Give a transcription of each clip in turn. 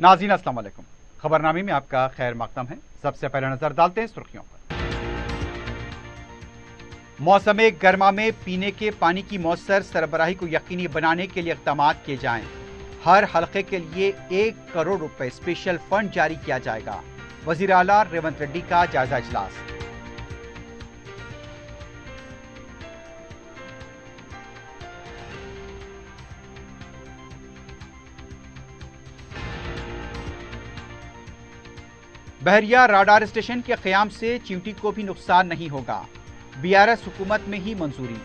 नाज़रीन अस्सलाम वालेकुम। खबरनामे में आपका खैर मकदम है। सबसे पहले नजर डालते हैं सुर्खियों पर। मौसम गर्मा में पीने के पानी की मौसर सरबराही को यकीनी बनाने के लिए इक़दाम किए जाएं। हर हलके के लिए 1 करोड़ रुपए स्पेशल फंड जारी किया जाएगा। वज़ीर आला रेवंत रेड्डी का जायजा इजलास। बहरिया राडार स्टेशन के क़याम से चींटी को भी नुकसान नहीं होगा। बीआरएस हुकूमत में ही मंजूरी।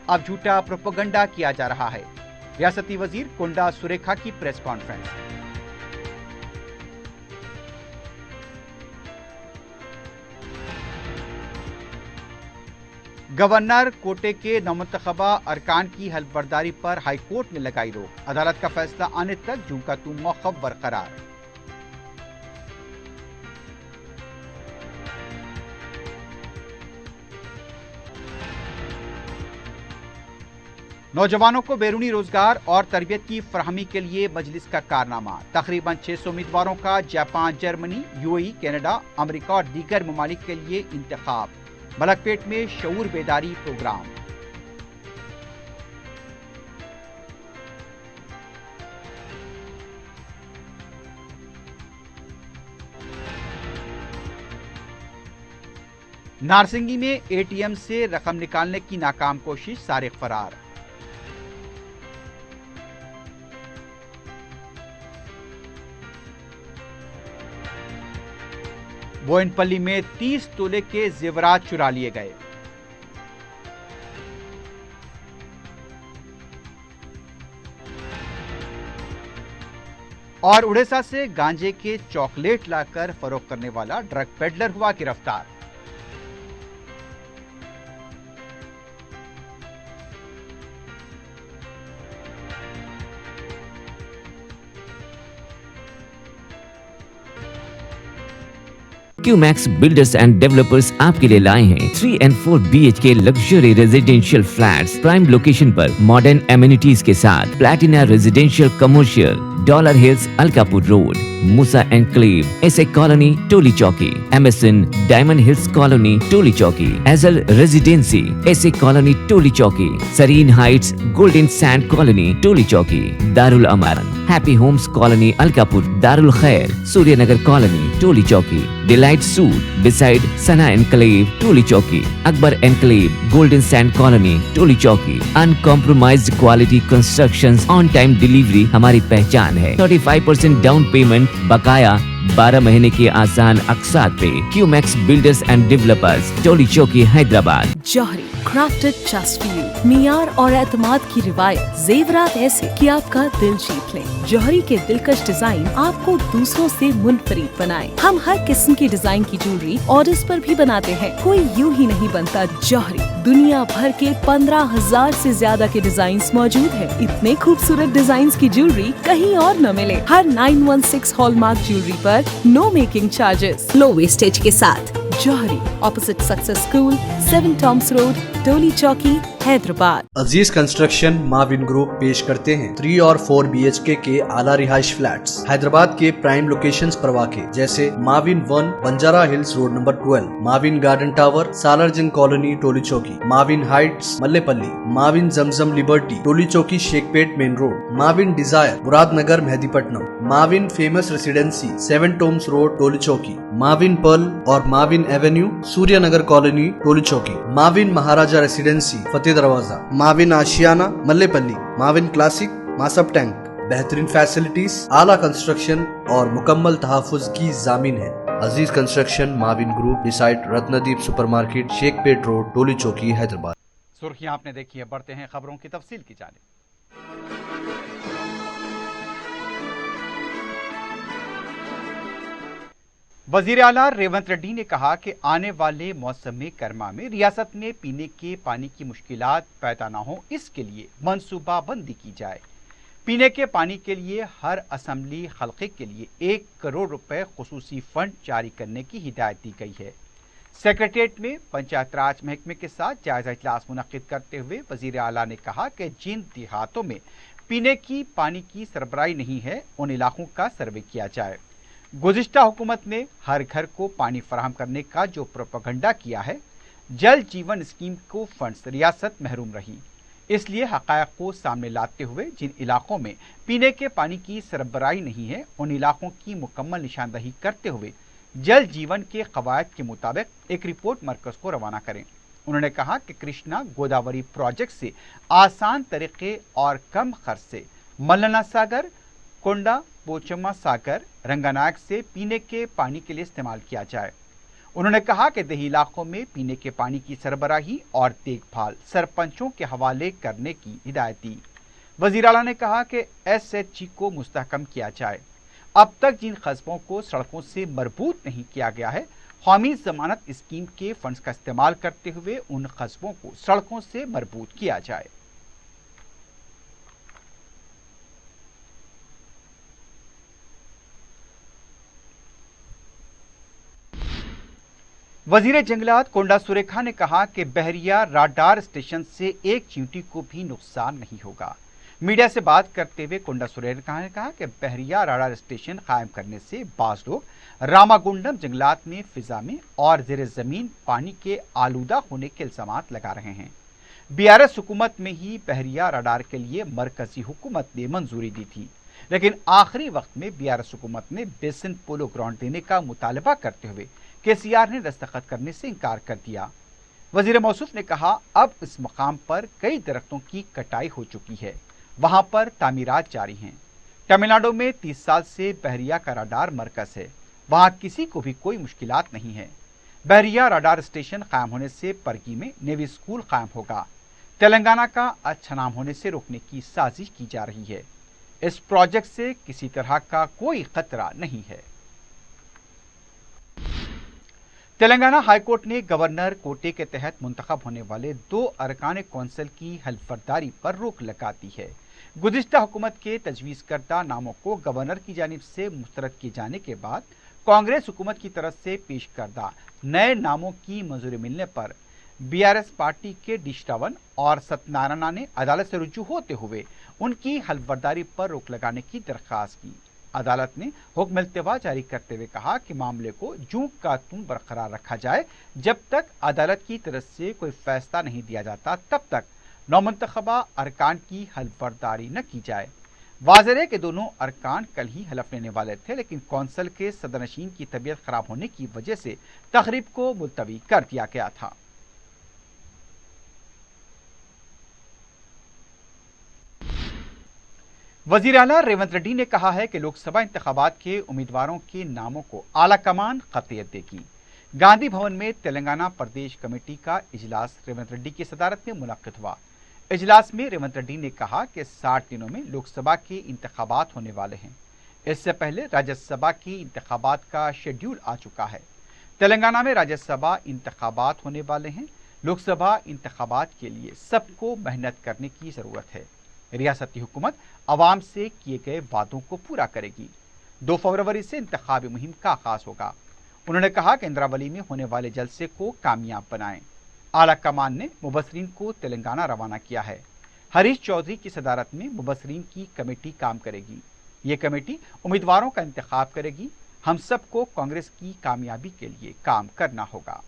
अब झूठा प्रोपेगेंडा किया जा रहा है। रियासती वजीर कोंडा सुरेखा की प्रेस कॉन्फ्रेंस। गवर्नर कोटे के नौमुंतखबा अरकान की हल्फबर्दारी पर हाई कोर्ट ने लगाई रोक। अदालत का फैसला आने तक जूं का तू मौक़िफ़ बरकरार। नौजवानों को बैरूनी रोजगार और तरबियत की फराहमी के लिए मजलिस का कारनामा। तकरीबन 600 उम्मीदवारों का Japan, Germany, UAE, Canada, America और दीगर ममालिक के लिए इंतखाब। मलकपेट में शऊर बेदारी प्रोग्राम। नारसिंगी में एटीएम से रकम निकालने की नाकाम कोशिश, सारिक फरार। बोयनपल्ली में 30 तोले के जेवरात चुरा लिए गए। और उड़ीसा से गांजे के चॉकलेट लाकर फरोख्त करने वाला ड्रग पेडलर हुआ गिरफ्तार। क्यूमैक्स बिल्डर्स एंड डेवलपर्स आपके लिए लाए हैं 3 and 4 BHK luxury residential flats prime location पर मॉडर्न एमिनिटीज के साथ। Platina residential commercial, dollar hills, Alkapur road, Musa enclave, SA colony, Toli Chowki, MSN diamond hills colony, Toli Chowki, एजल residency, SA colony, Toli Chowki, Sareen heights, golden sand colony, Toli Chowki, Darul Amaran, happy homes colony, Alkapur, Darul Khair, Suryanagar colony, Toli Chowki, delight suite beside Sana enclave, Toli Chowki, Akbar enclave, golden sand colony, Toli चौकी। Uncompromised quality constructions, on time delivery हमारी पहचान है। 35% down payment, बकाया 12 महीने के आसान अक़सात पे। QMax builders and developers, Toli Chowki, Hyderabad. Johri crafted just for you. मियार और एतमाद की रिवायत, जेवरात ऐसे कि आपका दिल जीत लें। जौहरी के दिलकश डिजाइन आपको दूसरों से मुनफरिद बनाए। हम हर किस्म की डिजाइन की ज्वेलरी ऑर्डर्स पर भी बनाते हैं। कोई यूं ही नहीं बनता। जौहरी दुनिया भर के 15,000 से ज्यादा के डिजाइन मौजूद है। इतने खूबसूरत डिजाइन की ज्वेलरी कहीं और न मिले। हर 916 हॉलमार्क ज्वेलरी पर no making charges, low wastage के साथ। Jauhari, opposite success school, 7 Tom's road, Toli Chowki, Hyderabad. Aziz construction Mavin group पेश करते हैं 3 और 4 BHK के आला रिहाइश फ्लैट्स हैदराबाद के प्राइम लोकेशंस पर वाक़े, जैसे Mavin 1 Banjara hills road number 12, Mavin garden tower, Salarjung colony, Toli Chowki, Mavin heights, Mallepally, Mavin Zamzam liberty, Toli Chowki, Shaikpet main road, Mavin desire, Muradnagar, Mehdipatnam, Mavin famous residency, 7 Tom's road, Toli Chowki, Mavin pearl और Mavin avenue, Suryanagar colony, Toli Chowki, Mavin Maharaja residency, Fateh Darwaza, Mavin Ashiana, Mallepally, Mavin classic, Masab tank. बेहतरीन फैसिलिटीज, आला कंस्ट्रक्शन और मुकम्मल तहफ़्फ़ुज़ की ज़ामीन है। Aziz construction Mavin group beside Ratnadeep supermarket, Shaikpet road, Toli Chowki, Hyderabad. सुर्खियां आपने देखी है, बढ़ते हैं खबरों की तफसील की जानिब। वजीर आला रेवंत रेड्डी ने कहा कि आने वाले मौसम गर्मा में रियासत में पीने के पानी की मुश्किलात पैदा ना हो, इसके लिए मनसूबा बंदी की जाए। पीने के पानी के लिए हर असम्बली हल्के के लिए 1 करोड़ रुपए खुसूसी फंड जारी करने की हिदायत दी गई है। सेक्रेटेरिएट में पंचायत राज महकमे के साथ जायजा इजलास मुनक्किद करते हुए वजीर आला ने कहा कि जिन देहातों में पीने की पानी की सरबराही नहीं है, उन इलाकों का सर्वे किया जाए। गुज़िश्ता हुकूमत ने हर घर को पानी फराहम करने का जो प्रोपेगेंडा किया है, जल जीवन स्कीम को फंड्स रियासत महरूम रही। इसलिए हक़ायक़ को सामने लाते हुए जिन इलाकों में पीने के पानी की सरबराही नहीं है, उन इलाकों की मुकम्मल निशानदही करते हुए जल जीवन के कवायद के मुताबिक एक रिपोर्ट मरकज को रवाना करें। उन्होंने कहा कि कृष्णा गोदावरी प्रोजेक्ट से आसान तरीके और कम खर्च से मल्लना सागर, कोंडा पोचम्मा सागर, रंगानायक से पीने के पानी के लिए इस्तेमाल किया जाए। उन्होंने कहा कि देही इलाकों में पीने के पानी की सरबराही और देखभाल सरपंचों के हवाले करने की हिदायत दी। वज़ीर आला ने कहा कि SHG को मुस्तहकम किया जाए। अब तक जिन कस्बों को सड़कों से मरबूत नहीं किया गया है, कौमी ज़मानत स्कीम के फंड्स का इस्तेमाल करते हुए उन कस्बों को सड़कों से मरबूत किया जाए। वजीर जंगलात कोंडा सुरेखा ने कहा कि बहरिया राडार स्टेशन से एक चींटी को भी नुकसान नहीं होगा। मीडिया से बात करते हुए कोंडा सुरेखा ने कहा कि बहरिया राडार स्टेशन कायम करने से बाज लोग रामागुंडम जंगलात में फिजा में और जेर जमीन पानी के आलूदा होने के इल्जामात लगा रहे हैं। BRS हुकूमत में ही बहरिया राडार के लिए मरकजी हुकूमत ने मंजूरी दी थी, लेकिन आखिरी वक्त में BRS हुकूमत ने बेसिन पोलो ग्राउंड देने का मुतालबा करते हुए KCR ने दस्तखत करने से इनकार कर दिया। वजीर मौसूफ ने कहा, अब इस मकाम पर कई दरख्तों की कटाई हो चुकी है, वहां पर तामीरात जारी हैं। तमिलनाडु में 30 साल से बहरिया का राडार मरकज है, वहां किसी को भी कोई मुश्किलात नहीं है। बहरिया राडार स्टेशन कायम होने से परगी में नेवी स्कूल कायम होगा। तेलंगाना का अच्छा नाम होने से रोकने की साजिश की जा रही है। इस प्रोजेक्ट से किसी तरह का कोई खतरा नहीं है। तेलंगाना हाईकोर्ट ने गवर्नर कोटे के तहत मुंतखब होने वाले 2 अरकान कौंसिल की हल्फबर्दारी पर रोक लगा दी है। गुज़िश्ता हुकूमत के तजवीज़ करदा नामों को गवर्नर की जानिब से मुस्तरद किए जाने के बाद कांग्रेस हुकूमत की तरफ से पेश करदा नए नामों की मंजूरी मिलने पर BRS पार्टी के डी श्रवण और सत्यनारायणा ने अदालत से रुजू होते हुए उनकी हल्फबर्दारी पर रोक लगाने की दरख्वास्त की। अदालत ने हुक्म इल्तिवा जारी करते हुए कहा कि मामले को जूं का तूं बरकरार रखा जाए। जब तक अदालत की तरफ से कोई फैसला नहीं दिया जाता, तब तक नौमुंतखबा अरकान की हल्फबर्दारी न की जाए। वाज़ेह है कि दोनों अरकान कल ही हलफ लेने वाले थे, लेकिन कौंसिल के सदरनशीन की तबीयत खराब होने की वजह से तकरीब को मुलतवी कर दिया गया था। वज़ीर आला रेवंत रेड्डी ने कहा है कि लोकसभा इंतखाबात के उम्मीदवारों के नामों को आला कमान क़तईयत देगी। गांधी भवन में तेलंगाना प्रदेश कमेटी का इजलास रेवंत रेड्डी की सदारत में मुनक्किद हुआ। इजलास में रेवंत रेड्डी ने कहा कि 60 दिनों में लोकसभा के इंतखाबात होने वाले हैं। इससे पहले राज्यसभा की इंतखाबात का शेड्यूल आ चुका है। तेलंगाना में राज्यसभा इंतखाबात होने वाले हैं। लोकसभा इंतखाबात के लिए सबको मेहनत करने की ज़रूरत है। रियासती हुकूमत आवाम से किए गए वादों को पूरा करेगी। 2 फरवरी से इंतखाबी मुहिम का आगाज होगा। उन्होंने कहा कि इंद्रावली में होने वाले जलसे को कामयाब बनाएं। आला कमान ने मुबसरीन को तेलंगाना रवाना किया है। हरीश चौधरी की सदारत में मुबसरीन की कमेटी काम करेगी। ये कमेटी उम्मीदवारों का इंतखाब करेगी। हम सबको कांग्रेस की कामयाबी के लिए काम करना होगा।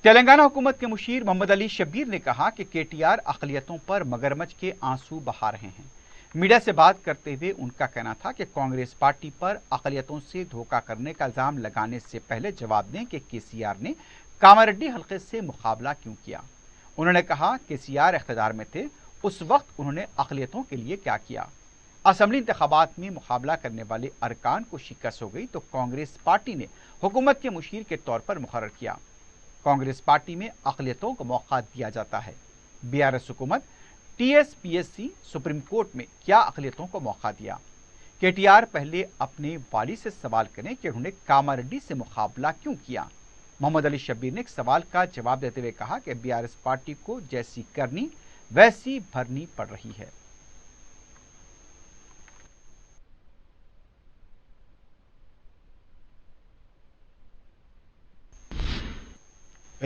तेलंगाना हुकूमत के मुशीर मोहम्मद अली शब्बीर ने कहा कि KTR अक़लियतों पर मगरमच्छ के आंसू बहा रहे हैं। मीडिया से बात करते हुए उनका कहना था कि कांग्रेस पार्टी पर अक़लियतों से धोखा करने का इल्ज़ाम लगाने से पहले जवाब दें कि KCR ने कामारेड्डी हल्के से मुकाबला क्यों किया। उन्होंने कहा KCR इख्तियार में थे, उस वक्त उन्होंने अक़लियतों के लिए क्या किया। असम्बली इंतखाबात में मुकाबला करने वाले अरकान को शिकस्त हो गई तो कांग्रेस पार्टी ने हुकूमत के मुशीर के तौर पर मुकर्रर किया। कांग्रेस पार्टी में अक़लियतों को मौका दिया जाता है। BRS हुकूमत TSPSC सुप्रीम कोर्ट में क्या अक़लियतों को मौका दिया। KTR पहले अपने वाली से सवाल करें कि उन्होंने कामारेड्डी से मुकाबला क्यों किया। मोहम्मद अली शब्बीर ने एक सवाल का जवाब देते हुए कहा कि BRS पार्टी को जैसी करनी वैसी भरनी पड़ रही है।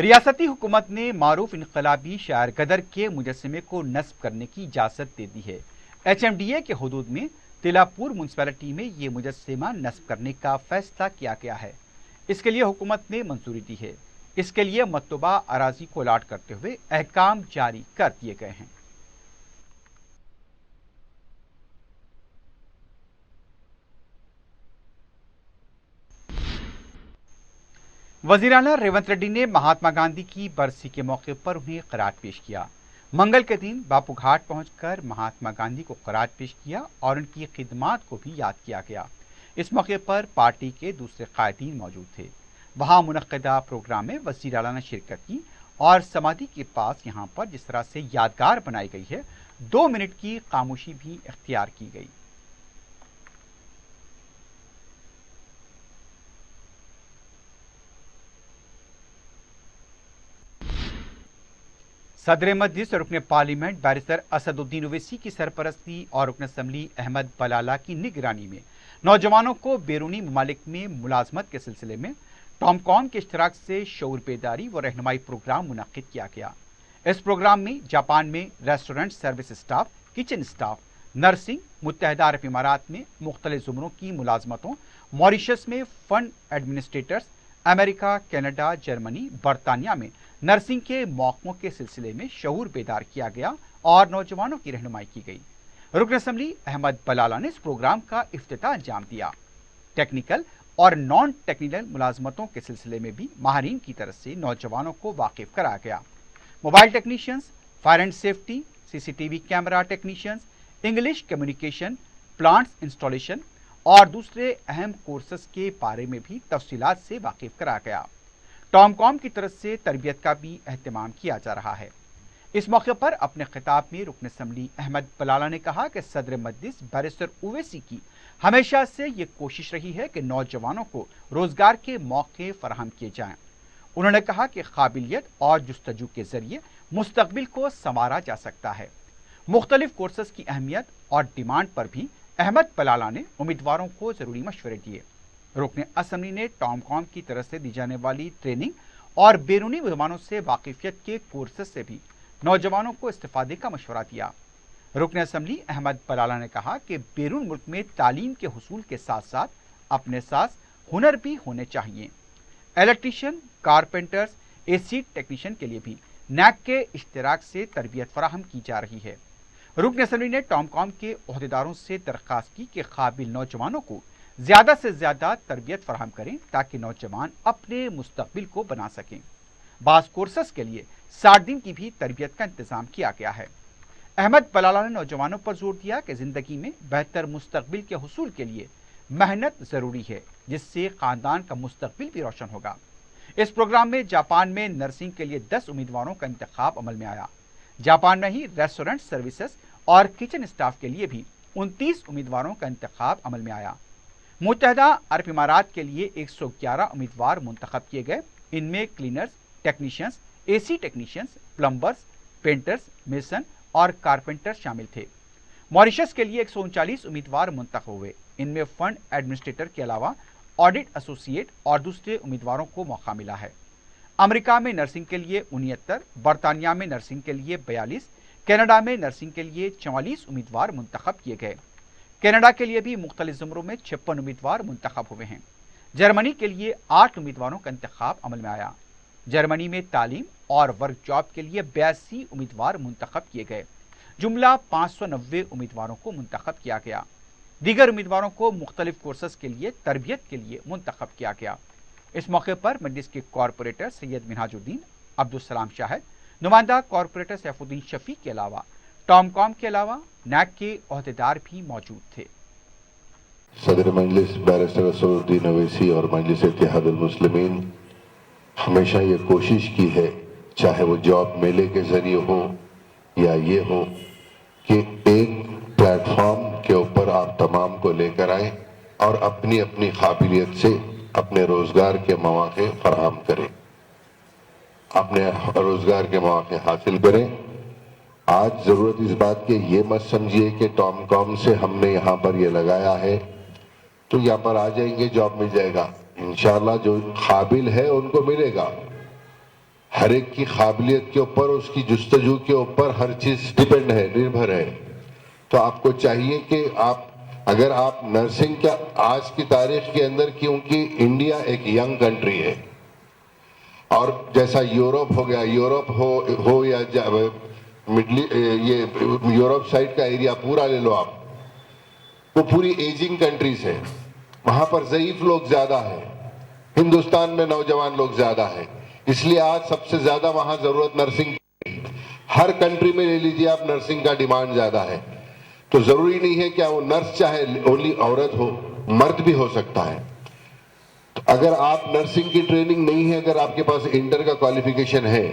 ریاستی حکومت نے معروف انقلابی شاعر غدر کے مجسمے کو نصب کرنے کی اجازت دے دی ہے۔ HMDA کے حدود میں تیلاپور میونسپلٹی میں یہ مجسمہ نصب کرنے کا فیصلہ کیا گیا ہے۔ اس کے لیے حکومت نے منظوری دی ہے۔ اس کے لیے مطلوبہ اراضی کو الاٹ کرتے ہوئے احکام جاری کر دیے گئے ہیں۔ وزیر اعلیٰ ریونت ریڈی نے مہاتما گاندھی کی برسی کے موقع پر انہیں خراج پیش کیا۔ منگل کے دن باپو گھاٹ پہنچ کر مہاتما گاندھی کو خراج پیش کیا اور ان کی خدمات کو بھی یاد کیا گیا۔ اس موقع پر پارٹی کے دوسرے قائدین موجود تھے۔ وہاں منعقدہ پروگرام میں وزیر اعلیٰ نے شرکت کی اور سمادھی کے پاس یہاں پر جس طرح سے یادگار بنائی گئی ہے 2 منٹ کی خاموشی بھی اختیار کی گئی۔ صدر مجلس اور رکن پارلیمنٹ بیرسٹر اسد الدین اویسی کی سرپرستی اور رکن اسمبلی احمد بلالہ کی نگرانی میں نوجوانوں کو بیرونی ممالک میں ملازمت کے سلسلے میں ٹام کام کے اشتراک سے شعور بیداری و رہنمائی پروگرام منعقد کیا گیا۔ اس پروگرام میں جاپان میں restaurant service staff, kitchen staff, nursing, متحدہ عرب امارات میں مختلف زمروں کی ملازمتوں، ماریشس میں فنڈ ایڈمنسٹریٹرز، امریکہ، کینیڈا، جرمنی، برطانیہ میں نرسنگ کے موقعوں کے سلسلے میں شعور بیدار کیا گیا اور نوجوانوں کی رہنمائی کی گئی۔ رکن اسمبلی احمد بلالہ نے اس پروگرام کا افتتاح انجام دیا۔ ٹیکنیکل اور نان ٹیکنیکل ملازمتوں کے سلسلے میں بھی ماہرین کی طرف سے نوجوانوں کو واقف کرایا گیا۔ Mobile technicians, fire and safety, CCTV camera technicians, English communication, plants installation اور دوسرے اہم کورسز کے بارے میں بھی تفصیلات سے واقف کرایا گیا۔ ٹام کام کی طرف سے تربیت کا بھی اہتمام کیا جا رہا ہے۔ اس موقع پر اپنے خطاب میں رکن اسمبلی احمد بلالہ نے کہا کہ صدر مجلس بیرسٹر اویسی کی ہمیشہ سے یہ کوشش رہی ہے کہ نوجوانوں کو روزگار کے موقع فراہم کیے جائیں۔ انہوں نے کہا کہ قابلیت اور جستجو کے ذریعے مستقبل کو سنوارا جا سکتا ہے۔ مختلف کورسز کی اہمیت اور ڈیمانڈ پر بھی احمد بلالہ نے امیدواروں کو ضروری مشورے دیے۔ رکن اسمبلی نے ٹام کام کی طرف سے دی جانے والی ٹریننگ اور بیرونی زبانوں سے واقفیت کے کورسز سے بھی نوجوانوں کو استفادے کا مشورہ دیا۔ رکن اسمبلی احمد بلالہ نے کہا کہ بیرون ملک میں تعلیم کے حصول کے ساتھ ساتھ اپنے ساتھ ہنر بھی ہونے چاہیے۔ الیکٹریشین، کارپینٹرز، AC ٹیکنیشین کے لیے بھی نیک کے اشتراک سے تربیت فراہم کی جا رہی ہے۔ رکن اسمبلی نے ٹام کام کے عہدیداروں سے درخواست کی کہ قابل نوجوانوں کو زیادہ سے زیادہ تربیت فراہم کریں تاکہ نوجوان اپنے مستقبل کو بنا سکیں۔ بعض کورسز کے لیے 60 دن کی بھی تربیت کا انتظام کیا گیا ہے۔ احمد بلالہ نے نوجوانوں پر زور دیا کہ زندگی میں بہتر مستقبل کے حصول کے لیے محنت ضروری ہے، جس سے خاندان کا مستقبل بھی روشن ہوگا۔ اس پروگرام میں جاپان میں نرسنگ کے لیے 10 امیدواروں کا انتخاب عمل میں آیا۔ جاپان میں ہی ریسٹورنٹ سروسز اور کچن اسٹاف کے لیے بھی 29 امیدواروں کا انتخاب عمل میں آیا۔ متحدہ عرب امارات کے لیے 111 امیدوار منتخب کیے گئے۔ ان میں cleaners, technicians, AC technicians, plumbers, painters, mason اور کارپینٹر شامل تھے۔ ماریشس کے لیے 139 امیدوار منتخب ہوئے۔ ان میں فنڈ ایڈمنسٹریٹر کے علاوہ آڈٹ ایسوسیٹ اور دوسرے امیدواروں کو موقع ملا ہے۔ امریکہ میں نرسنگ کے لیے 69، برطانیہ میں نرسنگ کے لیے 42، کینیڈا میں نرسنگ کے لیے 44 امیدوار منتخب کیے گئے۔ کینیڈا کے لیے بھی مختلف زمروں میں 56 امیدوار منتخب ہوئے ہیں۔ جرمنی کے لیے 8 امیدواروں کا انتخاب عمل میں آیا۔ جرمنی میں تعلیم اور ورک جاب کے لیے 82 امیدوار منتخب کیے گئے۔ جملہ 590 امیدواروں کو منتخب کیا گیا۔ دیگر امیدواروں کو مختلف کورسز کے لیے تربیت کے لیے منتخب کیا گیا۔ اس موقع پر مجلس کے کارپوریٹر سید منہاج الدین، عبدالسلام شاہد، نمائندہ کارپوریٹر سیف الدین شفیق کے علاوہ ٹام کام کے علاوہ نیک کے عہدیدار بھی موجود تھے۔ صدر مجلس بیرسٹر اسد الدین اویسی اور مجلس اتحاد المسلمین ہمیشہ یہ کوشش کی ہے، چاہے وہ جاب میلے کے ذریعے ہو یا یہ ہو، کہ ایک پلیٹ فارم کے اوپر آپ تمام کو لے کر آئیں اور اپنی اپنی قابلیت سے اپنے روزگار کے مواقع فراہم کریں، اپنے روزگار کے مواقع حاصل کریں۔ آج ضرورت اس بات کے یہ مت سمجھیے کہ ٹام کام سے ہم نے یہاں پر یہ لگایا ہے تو یہاں پر آ جائیں گے، جاب مل جائے گا۔ انشاءاللہ جو قابل ہے ان کو ملے گا۔ हर एक की काबिलियत के ऊपर, उसकी जुस्तजू के ऊपर हर चीज डिपेंड है, निर्भर है। तो आपको चाहिए कि अगर आप नर्सिंग का आज की तारीख के अंदर, क्योंकि इंडिया एक यंग कंट्री है और जैसा यूरोप हो गया, यूरोप हो या ये यूरोप साइड का एरिया पूरा ले लो आप, वो पूरी एजिंग कंट्रीज है, वहां पर ज़ईफ लोग ज्यादा है, हिंदुस्तान में नौजवान लोग ज्यादा है, इसलिए आज सबसे ज्यादा वहां जरूरत नर्सिंग की। हर कंट्री में ले लीजिए आप, नर्सिंग का डिमांड ज्यादा है। तो जरूरी नहीं है क्या वो नर्स चाहे ओनली औरत हो, मर्द भी हो सकता है। तो अगर आप नर्सिंग की ट्रेनिंग नहीं है, अगर आपके पास इंटर का क्वालिफिकेशन है,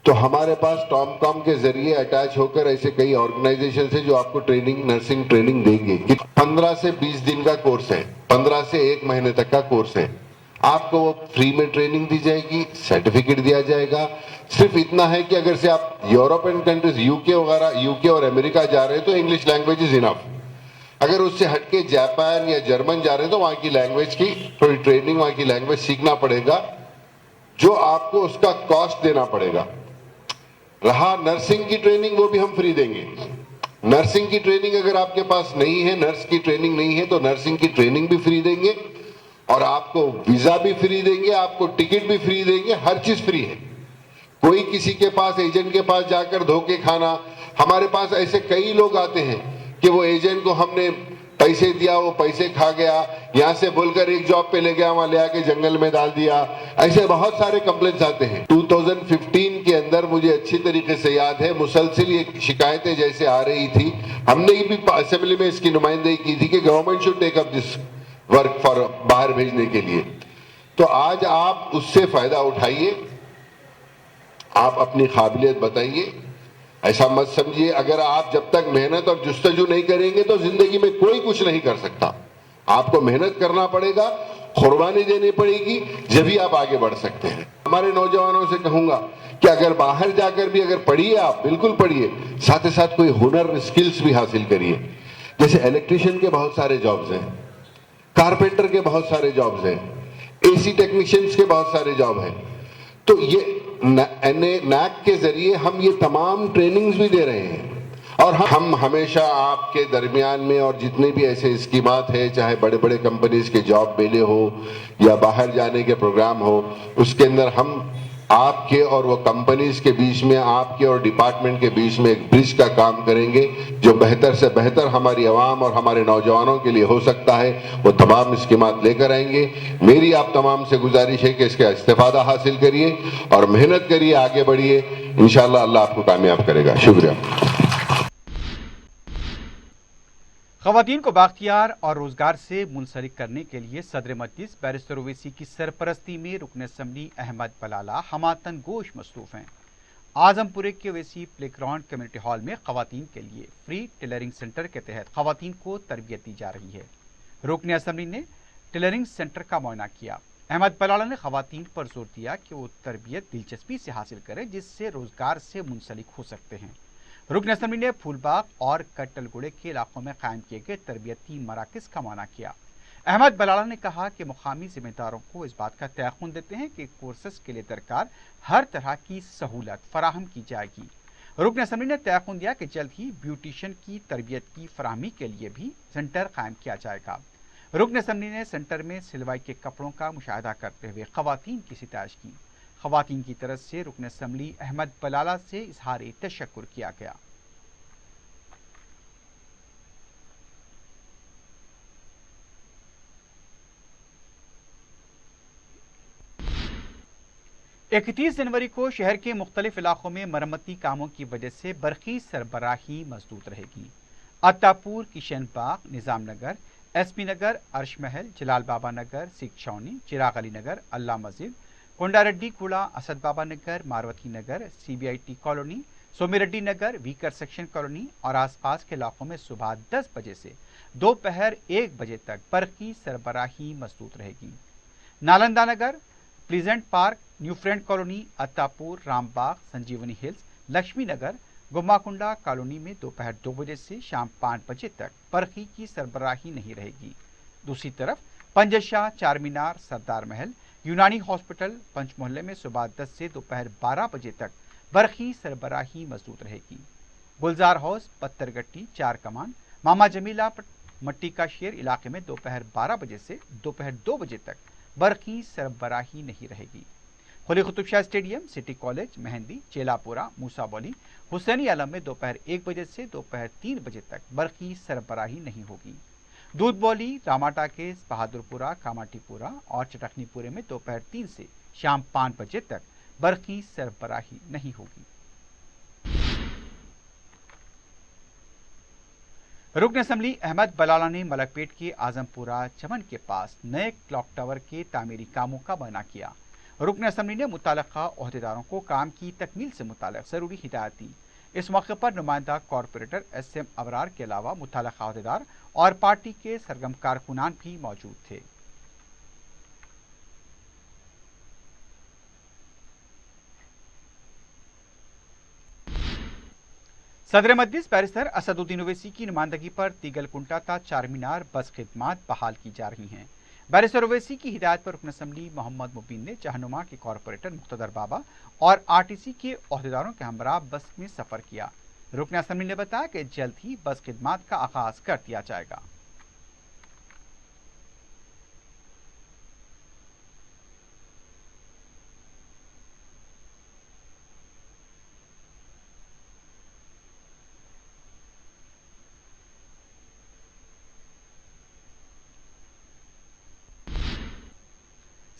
तो हमारे पास टॉमकॉम के जरिए अटैच होकर ऐसे कई ऑर्गेनाइजेशन है जो आपको ट्रेनिंग, नर्सिंग ट्रेनिंग देंगे। 15 से 20 दिन का कोर्स है, 15 से 1 महीने तक का कोर्स है। आपको वो फ्री में ट्रेनिंग दी जाएगी, सर्टिफिकेट दिया जाएगा। सिर्फ इतना है कि अगर से आप यूरोपियन कंट्रीज, यूके वगैरह, यूके और अमेरिका जा रहे हैं तो इंग्लिश लैंग्वेज इज इनफ। अगर उससे हटके जापान या जर्मन जा रहे हैं तो वहां की लैंग्वेज की थोड़ी ट्रेनिंग, वहां की लैंग्वेज सीखना पड़ेगा, जो आपको उसका कॉस्ट देना पड़ेगा। रहा नर्सिंग की ट्रेनिंग, वो भी हम फ्री देंगे। नर्सिंग की ट्रेनिंग अगर आपके पास नहीं है, नर्स की ट्रेनिंग नहीं है, तो नर्सिंग की ट्रेनिंग भी फ्री देंगे और आपको वीजा भी फ्री देंगे, आपको टिकट भी फ्री देंगे, हर चीज फ्री है। कोई किसी के पास, एजेंट के पास जाकर धोखे खाना, हमारे पास ऐसे कई लोग आते हैं कि वो एजेंट को हमने पैसे दिया, वो पैसे खा गया, यहां से बोलकर एक जॉब पे ले गया, वहां ले आके जंगल में डाल दिया, ऐसे बहुत सारे कंप्लेंट्स आते हैं। 2015 के अंदर मुझे अच्छी तरीके से याद है, मुसलसिल ये शिकायतें जैसे आ रही थी, हमने भी असेंबली में इसकी नुमाइंदगी की थी कि government should take up this work for बाहर भेजने के लिए। तो आज आप उससे फायदा उठाइए, आप अपनी काबिलियत बताइए। ऐसा मत समझिए अगर आप जब तक मेहनत और जुस्तजू नहीं करेंगे तो जिंदगी में कोई कुछ नहीं कर सकता। आपको मेहनत करना पड़ेगा, कुर्बानी देनी पड़ेगी, जब भी आप आगे बढ़ सकते हैं। हमारे नौजवानों से कहूंगा कि अगर बाहर जाकर भी अगर पढ़िए, आप बिल्कुल पढ़िए, साथ ही साथ कोई हुनर, स्किल्स भी हासिल करिए। जैसे इलेक्ट्रिशियन के बहुत सारे जॉब्स हैं, कारपेंटर के बहुत सारे जॉब्स हैं, एसी टेक्नीशियंस के बहुत सारे जॉब हैं। तो ये नैक के जरिए हम ये तमाम ट्रेनिंग्स भी दे रहे हैं और हम हमेशा आपके दरमियान में, और जितने भी ऐसे स्कीमात है, चाहे बड़े बड़े कंपनीज के जॉब मेले हो या बाहर जाने के प्रोग्राम हो, उसके अंदर हम आपके और वो कंपनीज के बीच में, आपके और डिपार्टमेंट के बीच में एक ब्रिज का काम करेंगे, जो बेहतर से बेहतर हमारी आवाम और हमारे नौजवानों के लिए हो सकता है, वो तमाम स्कीमात लेकर आएंगे। मेरी आप तमाम से गुजारिश है कि इसका इस्तेफादा हासिल करिए और मेहनत करिए, आगे बढ़िए, इंशाअल्लाह अल्लाह आपको कामयाब करेगा। शुक्रिया। ख़वातीन को बाख्तियार और रोज़गार से मुंसलिक करने के लिए सदर मजलिस बैरिस्टर ओवैसी की सरपरस्ती में रुकन असम्बली अहमद बलाला हमातन गोश मसरूफ़ हैं। आजमपुरे के ओवैसी प्लेग्राउंड कम्युनिटी हॉल में ख़वातीन के लिए फ्री टेलरिंग सेंटर के तहत ख़वातीन को तरबियत दी जा रही है। रुकन असम्बली ने टेलरिंग सेंटर का मुआयना किया। अहमद बलाला ने ख़वातीन पर जोर दिया कि वो तरबियत दिलचस्पी से हासिल करें, जिससे रोज़गार से मुंसलिक हो सकते हैं। रुकन असम्बली ने फूलबाग और कट्टलगुड़े के इलाकों में कायम किए गए तरबियती मराकज़ का मुआयना किया। अहमद बलाला ने कहा कि मुकामी जिम्मेदारों को इस बात का तयक़ुन देते हैं कि कोर्सेस के लिए दरकार हर तरह की सहूलत फराहम की जाएगी। रुकन असम्बली ने तयक़ुन दिया कि जल्द ही ब्यूटिशियन की तरबियत की फराहमी के लिए भी सेंटर कायम किया जाएगा। रुकन असम्बली ने सेंटर में सिलवाई के कपड़ों का मुशाहिदा करते हुए ख़वातीन की सितारिश की। ख़वातीन की तरफ से रुकन असम्बली अहमद बलाला से इज़हार तशक्कुर किया गया। इकतीस जनवरी को शहर के मुख्तलिफ इलाकों में मरम्मती कामों की वजह से बरक़ी सरबराही मजदूद रहेगी। अत्तापुर, किशन बाग, निज़ाम नगर, एसपी नगर, अर्श महल, जलाल बाबा नगर, सिख छावनी, चिराग अली नगर, अल्लाह मस्जिद, कोंडारेड्डी कूड़ा, असद बाबा नगर, मारवती नगर, CBIT कॉलोनी, सोमीरेड्डी नगर, वीकर सेक्शन कॉलोनी और आसपास के इलाकों में सुबह 10 बजे से दोपहर 1 बजे तक बरक़ी सरबराही मजदूद रहेगी। Nalanda Nagar, pleasant park, new friend colony, Attapur, Rambagh, Sanjeevani hills, Lakshmi Nagar, Gummakunda colony में दोपहर 2 बजे से शाम 5 बजे तक बरक़ी की सरबराही नहीं रहेगी। दूसरी तरफ पंजशाह, चार मीनार, सरदार महल, यूनानी हॉस्पिटल पंच मोहल्ले में सुबह 10 से दोपहर 12 बजे तक बरखी सरबराही मौजूद रहेगी। गुलजार हाउस, पत्थरगट्टी, चार कमान, मामा जमीला मट्टी का शेर इलाके में दोपहर 12 बजे से दोपहर 2 बजे तक बरखी सरबराही नहीं रहेगी। खुली Qutub Shah stadium, city college, Mehndi, Chelapura, Musabowli, Hussaini Alam में दोपहर 1 बजे से दोपहर 3 बजे तक बरखी सरबराही नहीं होगी। दूध बौली, रामाटा केस, बहादुरपुरा, कामाटीपुरा और चटखनीपुरे में दोपहर 3 से शाम 5 बजे तक बरखी सरबराही नहीं होगी। रुकन असम्बली अहमद बलाला ने मलकपेट के आजमपुरा चमन के पास नए क्लॉक टावर के तामीरी कामों का बयान किया। रुकन असम्बली ने मुताल्लिका ओहदेदारों को काम की तकमील से मुताल्लिक जरूरी हिदायत दी। इस मौके पर नुमाइंदा कॉरपोरेटर SM अबरार के अलावा मुताल्लिका ओहदेदार और पार्टी के सरगर्म कारकुनान भी मौजूद थे। सदर मजलिस बैरिस्टर असदुद्दीन ओवैसी की नुमाइंदगी पर तीगलकुंटा ता चार मीनार बस खिदमात बहाल की जा रही हैं। बैरिस्टर ओवैसी की हिदायत पर रुकन असम्बली मोहम्मद मुबीन ने जहनुमा के कॉरपोरेटर मुख्तदर बाबा और RTC के ओहदेदारों के हमरा बस में सफर किया। रुकन असम्बली ने बताया कि जल्द ही बस खिदमात का आगाज कर दिया जाएगा।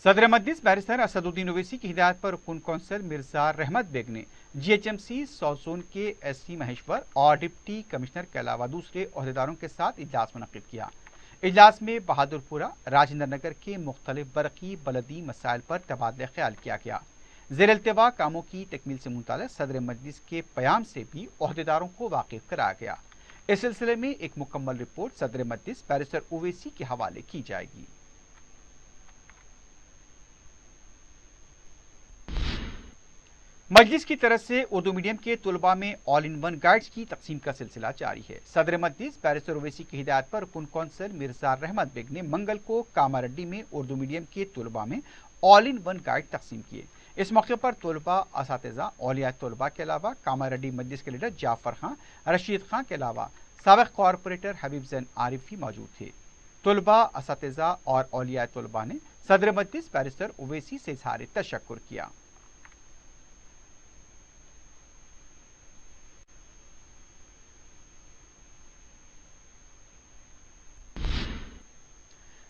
सदर मजलिस बैरिस्टर असदुद्दीन ओवैसी की हिदायत पर रुकन कौंसल मिर्जा रहमत बेग ने GHMC साउथ जोन के SC महेश्वर और डिप्टी कमिश्नर के अलावा दूसरे ओहदेदारों के साथ इजलास मुनक्किद किया। इजलास में बहादुरपुरा, राजेंद्र नगर के मुख्तलिफ बरकी बलदी मसाइल पर तबादला ख्याल किया गया। ज़ेर इल्तिवा कामों की तकमील से मुताल्लिक़ सदर मजलिस के प्याम से भी ओहदेदारों को वाकिफ कराया गया। इस सिलसिले में एक मुकम्मल रिपोर्ट सदर मजलिस बैरिस्टर ओवैसी के हवाले की जाएगी। मजलिस की तरफ से उर्दू मीडियम के तुलबा में ऑल इन वन गाइड्स की तकसीम का सिलसिला जारी है। सदर मजलिस बैरिस्टर ओवैसी की हिदायत पर रुकन कौंसल मिर्जा रहमत बेग ने मंगल को कामारड्डी में उर्दू मीडियम के तुलबा में ऑल इन वन गाइड तकसीम किए। इस मौके पर तुलबा, असातिज़ा, औलिया तुलबा के अलावा कामारड्डी मजलिस के लीडर जाफर खां, रशीद खां के अलावा साबिक़ कॉरपोरेटर हबीब ज़ैन आरिफ भी मौजूद थे। तुलबा, असातिज़ा और औलिया तुलबा ने सदर मजलिस बैरिस्टर ओवैसी से इज़हार तशक्कुर किया।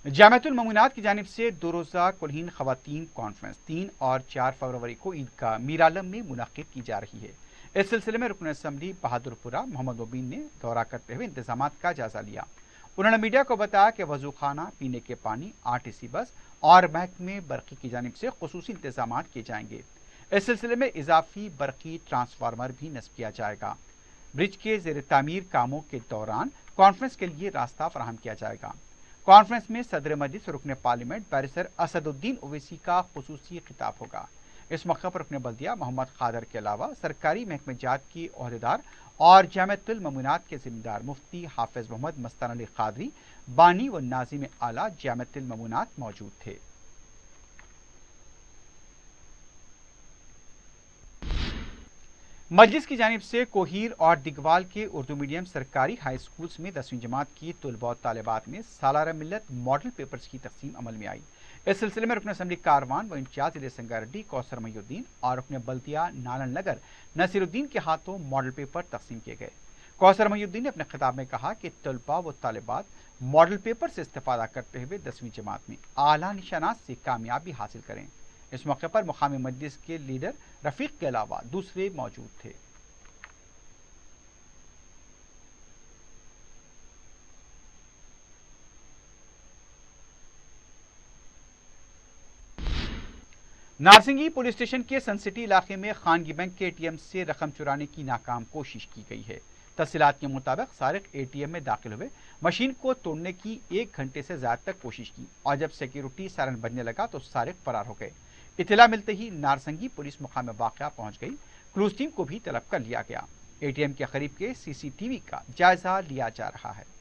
जामिअतुल ममूनात की जानिब से 2 रोज़ा कुलहीन ख़वातीन कॉन्फ्रेंस 3 और 4 फरवरी को ईदगाह मीरालम में मुनक़्क़िद की जा रही है। इस सिलसिले में रुकन असम्बली बहादुरपुरा मोहम्मद मुबीन ने दौरा करते हुए इंतजामात का जायजा लिया। उन्होंने मीडिया को बताया कि वजू खाना, पीने के पानी, RTC बस और महकमे बरक़ी की जानिब से ख़ुसूसी इंतजामात किए जाएंगे। इस सिलसिले में इजाफी बरक़ी ट्रांसफार्मर भी नस्ब किया जाएगा। ब्रिज के ज़ेर तामीर कामों के दौरान कॉन्फ्रेंस के लिए रास्ता फराहम किया जाएगा। कॉन्फ्रेंस में सदर मजलिस रुकन पार्लियामेंट बैरिस्टर असदुद्दीन ओवैसी का खुसूसी खिताब होगा। इस मौके पर रुकन बल्दिया मोहम्मद खादर के अलावा सरकारी महकमे जात के ओहदेदार और जामिअतुल ममूनात के जिम्मेदार मुफ्ती हाफिज मोहम्मद मस्तान अली कादरी, बानी व नाजिम आला जामिअतुल ममूनात मौजूद थे। मजलिस की जानिब से कोहीर और दिगवाल के उर्दू मीडियम सरकारी हाई स्कूल्स में 10वीं जमात की तुलबा और तालिबात में सालाना मिल्लत मॉडल पेपर्स की तकसीम अमल में आई। इस सिलसिले में रुकन असम्बली कारवान व इंचार्ज ज़िले संगारेड्डी कौसर महिउद्दीन और रुकन बल्दिया नालन नगर नसीरुद्दीन के हाथों मॉडल पेपर तकसीम किए गए। कौसर महिउद्दीन ने अपने खिताब में कहा कि तुलबा व तालिबात मॉडल पेपर से इस्तेफादा करते हुए 10वीं जमात में आला निशानात से कामयाबी हासिल करें। इस मौके पर मुकामी मजलिस के लीडर रफीक के अलावा दूसरे मौजूद थे। नारसिंगी पुलिस स्टेशन के सन सिटी इलाके में खानगी बैंक के ATM से रकम चुराने की नाकाम कोशिश की गई है। तफसीलात के मुताबिक सारिक ATM में दाखिल हुए, मशीन को तोड़ने की 1 घंटे से ज्यादा तक कोशिश की और जब सिक्योरिटी सायरन बजने लगा तो सारिक फरार हो गए। इत्तला मिलते ही नारसिंगी पुलिस मुकाम वाक़या पहुंच गई। क्रूज टीम को भी तलब कर लिया गया। ATM के करीब के CCTV का जायजा लिया जा रहा है।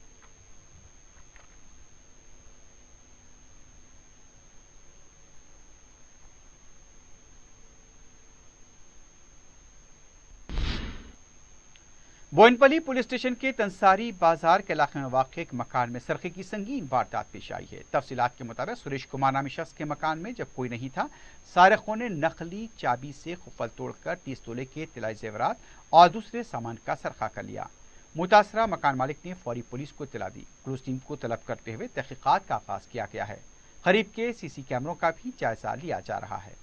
बोयनपल्ली पुलिस स्टेशन के तंसारी बाजार के इलाके में वाक़ एक मकान में सरखे की संगीन वारदात पेश आई है। तफसीलात के मुताबिक सुरेश कुमार नामी शख्स के मकान में जब कोई नहीं था, सारखों ने नकली चाबी से कुफल तोड़कर 30 तोले के तिलाई जेवरात और दूसरे सामान का सरखा कर लिया। मुतासरा मकान मालिक ने फौरी पुलिस को इत्तला दी। पुलिस टीम को तलब करते हुए तहकीकात का आगाज किया गया है। करीब के सीसी कैमरों का भी जायजा लिया जा रहा है।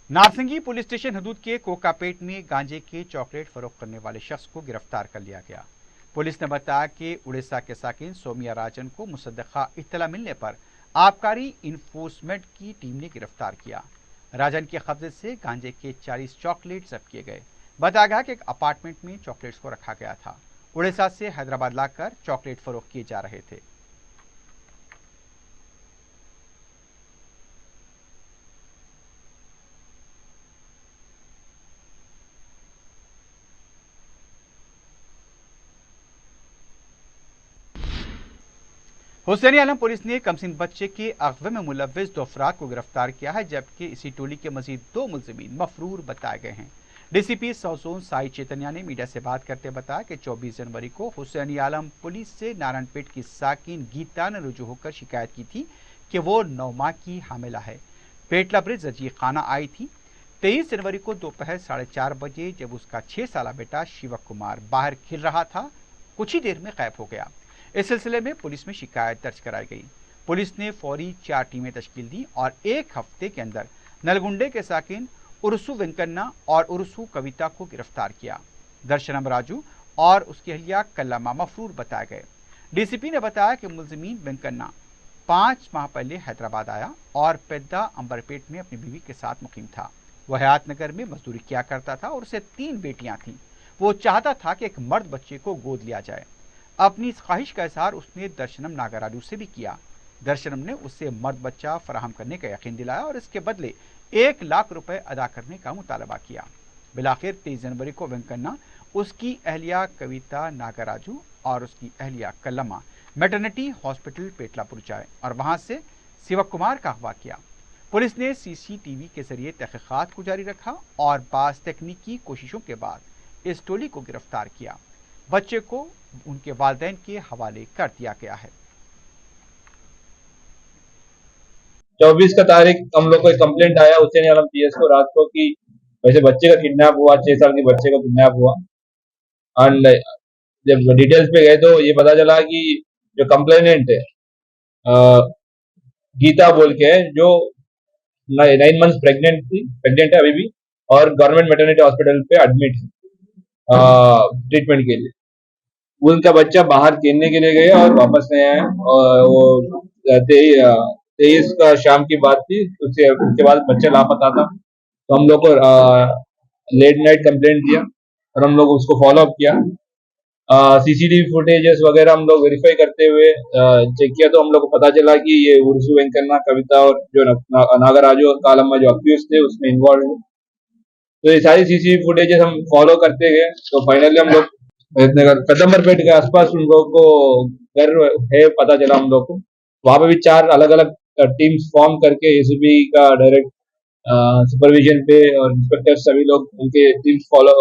नारसिंगी पुलिस स्टेशन हदूद के कोकापेट में गांजे के चॉकलेट फरोख्त करने वाले शख्स को गिरफ्तार कर लिया गया। पुलिस ने बताया कि उड़ीसा के साकिन सोमिया राजन को मुसद्दक़ा इत्तला मिलने पर आबकारी इन्फोर्समेंट की टीम ने गिरफ्तार किया। राजन के कब्जे से गांजे के 40 चॉकलेट जब्त किए गए। बताया गया कि एक अपार्टमेंट में चॉकलेट्स को रखा गया था। उड़ीसा से हैदराबाद लाकर चॉकलेट फरोख्त किए जा रहे थे। हुसैनी आलम पुलिस ने कमसिन बच्चे के अगवे में मुलव्विस 2 अफराद को गिरफ्तार किया है, जबकि इसी टोली के मजीद 2 मुलजिमीन मफरूर बताए गए हैं। DCP south zone Sai Chaitanya ने मीडिया से बात करते बताया कि 24 जनवरी को हुसैनी आलम पुलिस से नारायणपेट की साकिन गीता ने रुजू होकर शिकायत की थी कि वो 9 माह की हामिला है। पेटला ब्रिज रजी खाना आई थी। 23 जनवरी को दोपहर 4:30 बजे जब उसका 6 साला बेटा शिवक कुमार बाहर खेल रहा था, कुछ ही देर में गायब हो गया। इस सिलसिले में पुलिस में शिकायत दर्ज कराई गई। पुलिस ने फौरी 4 टीमें तश्कील दी और 1 हफ्ते के अंदर नलगुंडे के साकिन उर्सू वेंकन्ना और उर्सू कविता को गिरफ्तार किया। दर्शनम राजू और उसकी अहलिया कल्लमा मफरूर बताए गए। डीसीपी ने बताया कि मुलजिमीन वेंकन्ना 5 माह पहले हैदराबाद आया और पेद्दा अंबरपेट में अपनी बीवी के साथ मुकीम था। वह हयात नगर में मजदूरी किया करता था और उसे 3 बेटियां थीं। वो चाहता था कि एक मर्द बच्चे को गोद लिया जाए। अपनी इस ख्वाहिश का इजहार उसने दर्शनम नागराजू से भी किया। दर्शनम ने उससे मर्द बच्चा फराहम करने का यकीन दिलाया और इसके बदले 1 लाख रुपए अदा करने का मुतालबा किया। बिलाखिर 23 जनवरी को वेंकन्ना, उसकी अहलिया कविता नागराजू और उसकी अहलिया कल्लमा मैटरनिटी हॉस्पिटल पेटला पहुंचाए और वहां से शिवक कुमार का अगवा किया। पुलिस ने सीसीटीवी के जरिए तहकीकात को जारी रखा और बास तकनीकी कोशिशों के बाद इस टोली को गिरफ्तार किया। बच्चे को उनके वालिदैन के हवाले कर दिया गया है। 24 का तारीख हम लोग को एक कंप्लेंट आया हुसैनी आलम पीएस को रात को कि वैसे बच्चे का किडनैप हुआ, 6 साल के बच्चे का किडनैप हुआ। एंड जब डिटेल्स पे गए तो ये पता चला कि जो कंप्लेनेंट है गीता बोल के है, जो 9 मंथ्स प्रेग्नेंट है अभी भी, और गवर्नमेंट मैटरनिटी हॉस्पिटल पे एडमिट है ट्रीटमेंट के लिए। उनका बच्चा बाहर खेलने के लिए गया और वापस नहीं आया। और वो 23 का शाम की बात थी, उसके बाद बच्चा लापता था। तो हम लोग को लेट नाइट कंप्लेंट दिया और हम लोग उसको फॉलो अप किया। सीसीटीवी फुटेजेस वगैरह हम लोग वेरीफाई करते हुए चेक किया तो हम लोग को पता चला कि ये उर्सू वेंकन्ना, कविता और जो नागराजू और कालम्मा जो अक्यूज थे उसमें इन्वॉल्व है। तो ये सारी सीसीटीवी फुटेजेस हम फॉलो करते गए। तो फाइनली हम लोग कदम्बरपेट के आसपास उन लोगों को घर है पता चला हम लोग को। वहां पे भी 4 अलग अलग टीम्स फॉर्म करके एसीबी का डायरेक्ट सुपरविजन पे और इंस्पेक्टर्स सभी लोग उनके टीम्स फॉलो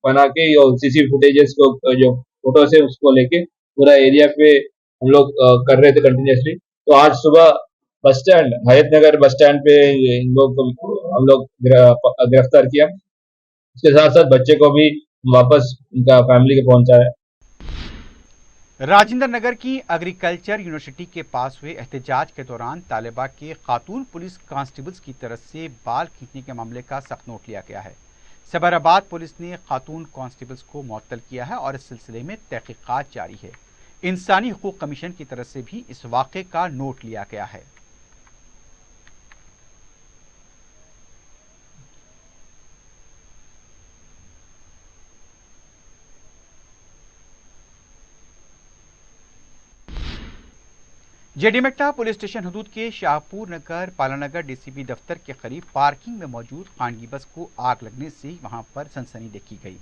बना के और सीसीटीवी फुटेजेस को जो फोटोस है उसको लेके पूरा एरिया पे हम लोग कर रहे थे कंटिन्यूसली। तो आज सुबह बस स्टैंड, हयात नगर बस स्टैंड पे इन लोग को हम लोग गिरफ्तार किया। उसके साथ साथ बच्चे को भी वापस उनका फैमिली के पहुंचाया। राजेंद्र नगर की एग्रीकल्चर यूनिवर्सिटी के पास हुए एहतजाज के दौरान तालिबा के खातून पुलिस कांस्टेबल्स की तरफ से बाल खींचने के मामले का सख्त नोट लिया गया है। सैबराबाद पुलिस ने खातून कांस्टेबल्स को मुअत्तल किया है और इस सिलसिले में तहकीकात जारी है। इंसानी हुकूक कमीशन की तरफ से भी इस वाक़े का नोट लिया गया है। जेडीमेट्टा पुलिस स्टेशन हदूद के शाहपुर नगर पालानगर डीसीपी दफ्तर के करीब पार्किंग में मौजूद खानगी बस को आग लगने से वहां पर सनसनी देखी गई।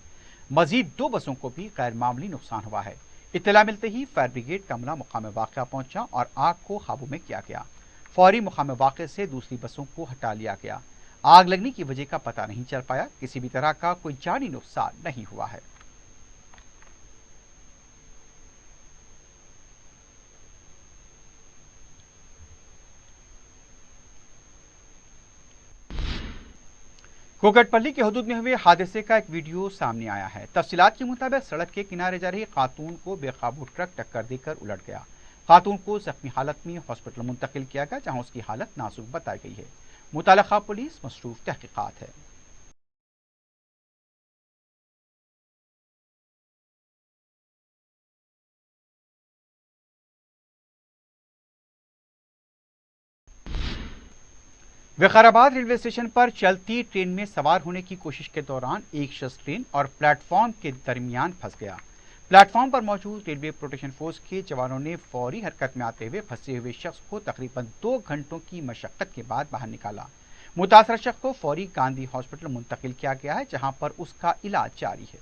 मजीद 2 बसों को भी गैर मामूली नुकसान हुआ है। इत्तला मिलते ही फायर ब्रिगेड का अमला मुकाम वाक़या पहुंचा और आग को काबू में किया गया। फौरी मुकाम वाक़े से दूसरी बसों को हटा लिया गया। आग लगने की वजह का पता नहीं चल पाया। किसी भी तरह का कोई जानी नुकसान नहीं हुआ है। कोकटपल्ली के हदूद में हुए हादसे का एक वीडियो सामने आया है। तफसीलात के मुताबिक सड़क के किनारे जा रही खातून को बेकाबू ट्रक टक्कर देकर उलट गया। खातून को जख्मी हालत में हॉस्पिटल मुंतकिल किया गया, जहां उसकी हालत नाजुक बताई गई है। मुताल्लिका पुलिस मसरूफ तहकीकात है। विकाराबाद रेलवे स्टेशन पर चलती ट्रेन में सवार होने की कोशिश के दौरान एक शख्स ट्रेन और प्लेटफॉर्म के दरमियान फंस गया। प्लेटफॉर्म पर मौजूद रेलवे प्रोटेक्शन फोर्स के जवानों ने फौरी हरकत में आते हुए फंसे हुए शख्स को तकरीबन 2 घंटों की मशक्कत के बाद बाहर निकाला। मुतासरा शख्स को फौरी गांधी हॉस्पिटल मुंतकिल किया गया है, जहां पर उसका इलाज जारी है।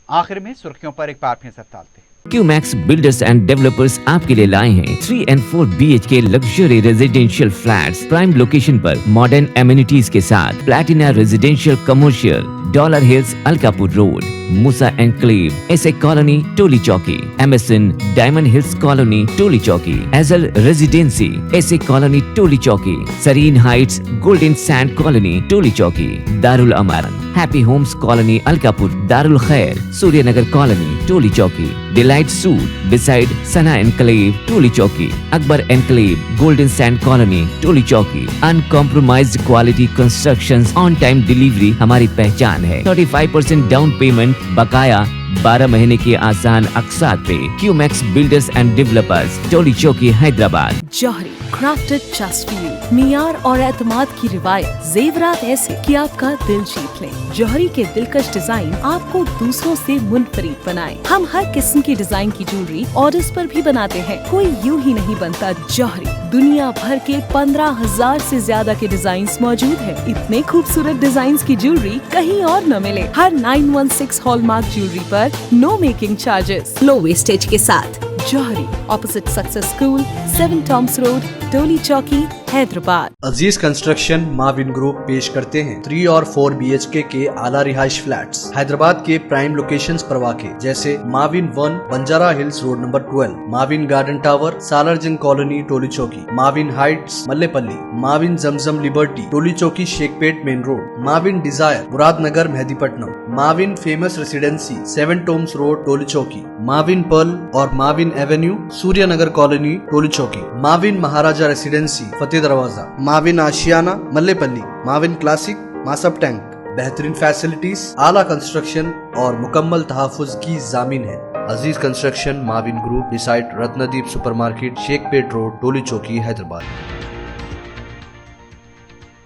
आखिर में सुर्खियों पर एक बार फिर नजर डालते हैं। क्यूमैक्स बिल्डर्स एंड डेवलपर्स आपके लिए लाए हैं 3 and 4 BHK luxury residential flats prime location पर मॉडर्न एमिनिटीज के साथ Platina residential commercial, dollar hills Alkapur road, Musa enclave, SA colony Toli Chowki, MSN diamond hills colony Toli Chowki, एजल residency SA colony Toli Chowki, Sareen heights golden sand colony Toli Chowki, Darul Amaran happy homes colony Alkapur, Darul Khair Suryanagar colony Toli Chowki, delight suite beside Sana enclave Toli Chowki, Akbar enclave golden sand colony Toli चौकी। Uncompromised quality constructions, on time delivery हमारी पहचान है। 35% down payment, बकाया 12 महीने के आसान अकसात पे। QMax builders and developers, Toli Chowki, Hyderabad. Johri crafted just for you, मियार और एतमाद की रिवायत, जेवरात ऐसे कि आपका दिल जीत लें। जौहरी के दिलकश डिजाइन आपको दूसरों से मुनफरिद बनाए। हम हर किस्म की डिजाइन की ज्वेलरी ऑर्डर्स पर भी बनाते हैं। कोई यूं ही नहीं बनता। जौहरी दुनिया भर के 15,000 से ज्यादा के डिजाइन मौजूद है। इतने खूबसूरत डिजाइन की ज्वेलरी कहीं और न मिले। हर 916 हॉलमार्क ज्वेलरी पर no making charges, low wastage के साथ। Jauhari opposite success school, 7 Tom's road, Toli Chowki, Hyderabad. Aziz construction Mavin group पेश करते हैं 3 और 4 BHK के आला रिहाइश फ्लैट्स हैदराबाद के प्राइम लोकेशंस पर वाक़े, जैसे Mavin 1 Banjara hills road number 12, Mavin garden tower Salarjung colony Toli Chowki, Mavin heights Mallepally, Mavin Zamzam liberty Toli Chowki Shaikpet main road, Mavin desire Muradnagar Mehdipatnam, Mavin famous residency 7 Tom's road Toli Chowki, Mavin pearl और Mavin avenue Suryanagar colony Toli Chowki, Mavin Maharaja residency Fateh Darwaza, Mavin Ashiana Mallepally, Mavin classic Masab tank. बेहतरीन फैसिलिटीज, आला कंस्ट्रक्शन और मुकम्मल तहफ़्फ़ुज़ की ज़ामीन है। Aziz construction Mavin group beside Ratnadeep supermarket Shaikpet road Toli Chowki Hyderabad.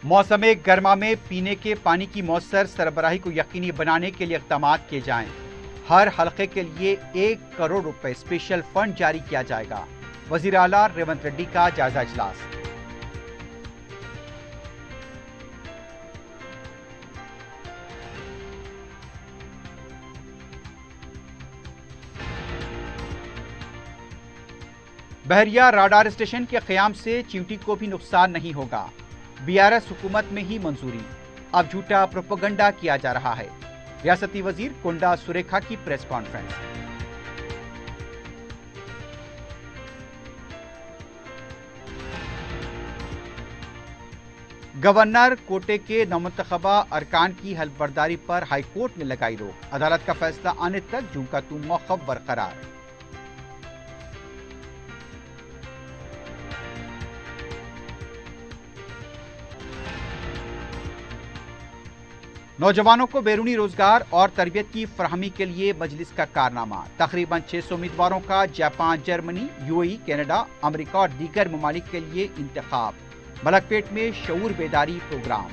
मौसम गर्मा में पीने के पानी की मौसर सरबराही को यकीनी बनाने के लिए इक़दाम किए जाएं। हर हलके के लिए 1 करोड़ रुपए स्पेशल फंड जारी किया जाएगा। वज़ीर आला रेवंत रेड्डी का जायजा इजलास। बहरिया राडार स्टेशन के क़याम से चींटी को भी नुकसान नहीं होगा। BRS हुकूमत में ही मंजूरी। अब झूठा प्रोपेगेंडा किया जा रहा है। रियासती वजीर कोंडा सुरेखा की प्रेस कॉन्फ्रेंस। गवर्नर कोटे के नामुंतखबा अरकान की हल्फबर्दारी पर हाईकोर्ट ने लगाई रोक। अदालत का फैसला आने तक जूं का तू मौक़िफ़ बरकरार। नौजवानों को बैरूनी रोजगार और तरबियत की फराहमी के लिए मजलिस का कारनामा। तकरीबन 600 उम्मीदवारों का Japan, Germany, UAE, Canada, America और दीगर ममालिक के लिए इंतखाब। मलकपेट में शऊर बेदारी प्रोग्राम।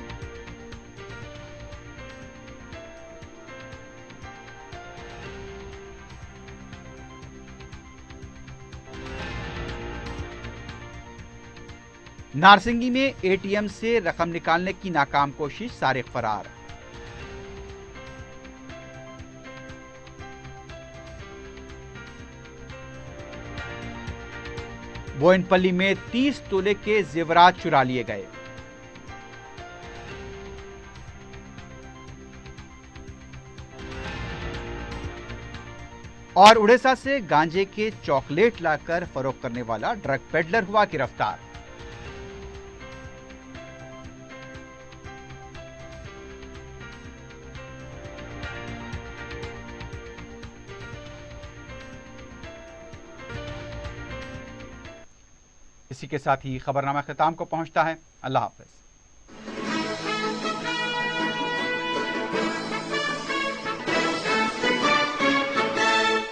नारसिंगी में एटीएम से रकम निकालने की नाकाम कोशिश, सारिक फरार। बोयनपल्ली में 30 तोले के जेवरात चुरा लिए गए। और उड़ीसा से गांजे के चॉकलेट लाकर फरोख्त करने वाला ड्रग पेडलर हुआ गिरफ्तार। इसी के साथ ही खबरनामा ख़िताम को पहुंचता है। अल्लाह हाफ़िज़।